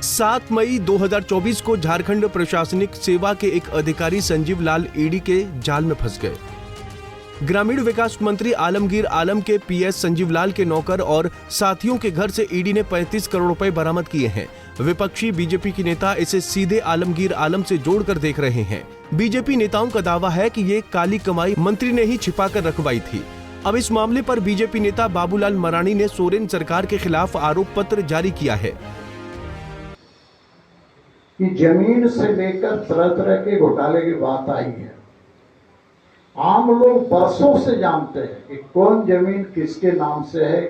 7 मई 2024 को झारखंड प्रशासनिक सेवा के एक अधिकारी संजीव लाल ईडी के जाल में फंस गए। ग्रामीण विकास मंत्री आलमगीर आलम के पीएस संजीव लाल के नौकर और साथियों के घर से ईडी ने 35 करोड़ रुपए बरामद किए हैं। विपक्षी बीजेपी के नेता इसे सीधे आलमगीर आलम से जोड़कर देख रहे हैं। बीजेपी नेताओं का दावा है कि ये काली कमाई मंत्री ने ही छिपाकर रखवाई थी। अब इस मामले पर बीजेपी नेता बाबूलाल मरांडी ने सोरेन सरकार के खिलाफ आरोप पत्र जारी किया है कि जमीन से लेकर तरह तरह के घोटाले की बात आई है। आम लोग बरसों से जानते हैं कि कौन जमीन किसके नाम से है,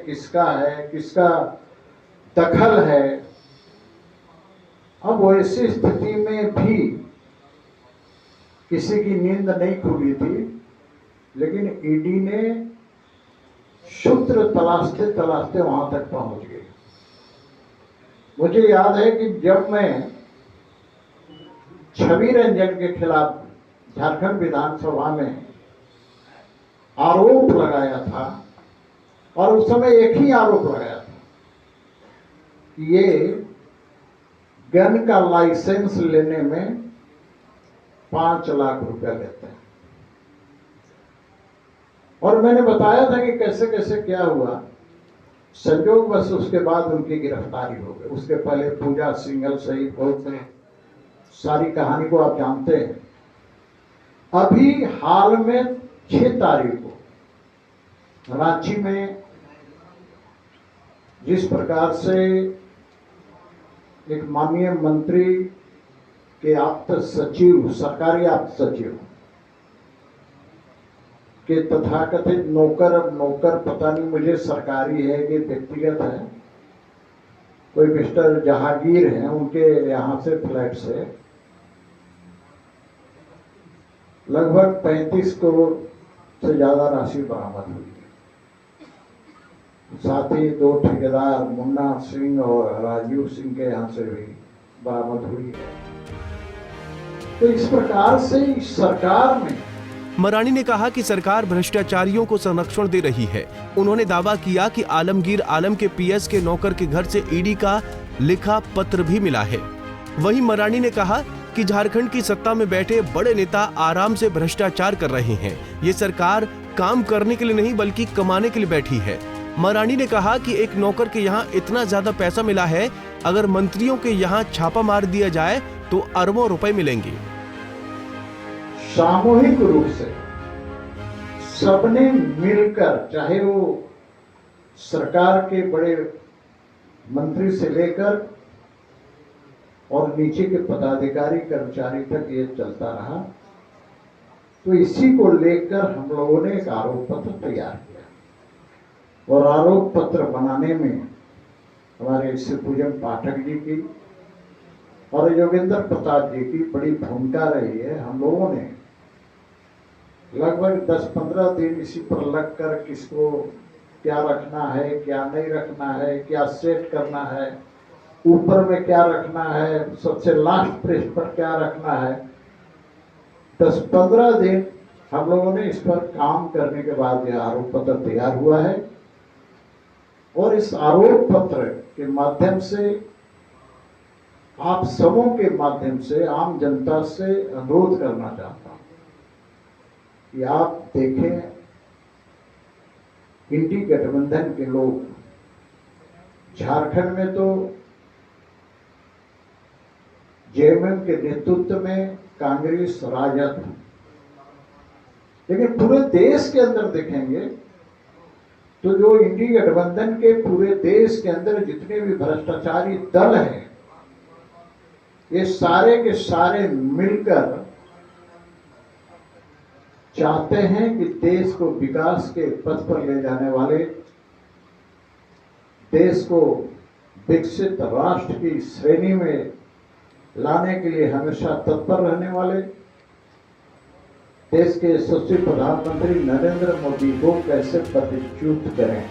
किसका दखल है। अब वैसी स्थिति में भी किसी की नींद नहीं खुली थी, लेकिन ईडी ने सूत्र तलाशते तलाशते वहां तक पहुंच गई। मुझे याद है कि जब मैं छवि रंजन के खिलाफ झारखंड विधानसभा में आरोप लगाया था, और उस समय एक ही आरोप लगाया था कि ये गन का लाइसेंस लेने में 5 लाख रुपया लेते हैं। और मैंने बताया था कि कैसे कैसे क्या हुआ। संयोग बस उसके बाद उनकी गिरफ्तारी हो गई। उसके पहले पूजा सिंघल सहित बहुत से सारी कहानी को आप जानते हैं। अभी हाल में 6 तारीख को रांची में जिस प्रकार से एक माननीय मंत्री के आप्त सचिव, सरकारी आप्त सचिव के तथाकथित नौकर, अब नौकर पता नहीं मुझे सरकारी है कि व्यक्तिगत है, कोई मिस्टर जहांगीर हैं, उनके यहां से फ्लैट से लगभग 35 करोड़ से ज्यादा राशि बरामद हुई है। साथ ही 2 ठेकेदार मुन्ना सिंह और राजीव सिंह के यहां से भी बरामद हुई है। तो इस प्रकार से सरकार में मरांडी ने कहा कि सरकार भ्रष्टाचारियों को संरक्षण दे रही है। उन्होंने दावा किया कि आलमगीर आलम के पीएस के नौकर के घर से ईडी का लिखा पत्र भी मिला है। वहीं मरांडी ने कहा कि झारखंड की सत्ता में बैठे बड़े नेता आराम से भ्रष्टाचार कर रहे हैं। ये सरकार काम करने के लिए नहीं बल्कि कमाने के लिए बैठी है। मरांडी ने कहा कि एक नौकर के यहाँ इतना ज्यादा पैसा मिला है, अगर मंत्रियों के यहाँ छापा मार दिया जाए तो अरबों रुपए मिलेंगे। सामूहिक रूप से सबने मिलकर, चाहे वो सरकार के बड़े मंत्री से लेकर और नीचे के पदाधिकारी कर्मचारी तक ये चलता रहा। तो इसी को लेकर हम लोगों ने एक आरोप पत्र तैयार किया, और आरोप पत्र बनाने में हमारे शिवपूजन पाठक जी की और योगेंद्र प्रताप जी की बड़ी भूमिका रही है। हम लोगों ने लगभग 10-15 दिन इसी पर लगकर किसको क्या रखना है, क्या नहीं रखना है, क्या सेट करना है, ऊपर में क्या रखना है, सबसे लास्ट पृष्ठ पर क्या रखना है। 10-15 दिन हम लोगों ने इस पर काम करने के बाद यह आरोप पत्र तैयार हुआ है, और इस आरोप पत्र के माध्यम से आप सबों के माध्यम से आम जनता से अनुरोध करना चाहता हूं कि आप देखें, इंडी गठबंधन के लोग झारखंड में तो जेएमएम के नेतृत्व में कांग्रेस राजद, लेकिन पूरे देश के अंदर देखेंगे तो जो इंडी गठबंधन के पूरे देश के अंदर जितने भी भ्रष्टाचारी दल हैं, ये सारे के सारे मिलकर चाहते हैं कि देश को विकास के पथ पर ले जाने वाले, देश को विकसित राष्ट्र की श्रेणी में लाने के लिए हमेशा तत्पर रहने वाले देश के यशस्वी प्रधानमंत्री नरेंद्र मोदी को कैसे प्रतिच्युत करें,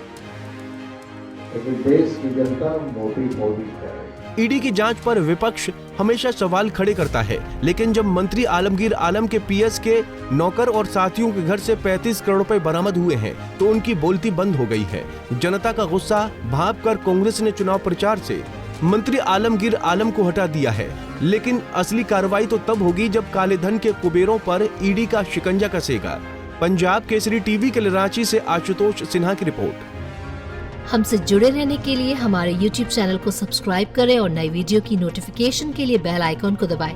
लेकिन देश की जनता मोदी करे। ईडी की जांच पर विपक्ष हमेशा सवाल खड़े करता है, लेकिन जब मंत्री आलमगीर आलम के पीएस के नौकर और साथियों के घर से 35 करोड़ रुपए बरामद हुए हैं तो उनकी बोलती बंद हो गई है। जनता का गुस्सा भांप कर कांग्रेस ने चुनाव प्रचार से मंत्री आलमगीर आलम को हटा दिया है, लेकिन असली कार्रवाई तो तब होगी जब काले धन के कुबेरों पर ईडी का शिकंजा कसेगा। पंजाब केसरी टीवी के लिए रांची से आशुतोष सिन्हा की रिपोर्ट। हमसे जुड़े रहने के लिए हमारे YouTube चैनल को सब्सक्राइब करें और नई वीडियो की नोटिफिकेशन के लिए बेल आइकॉन को दबाएं।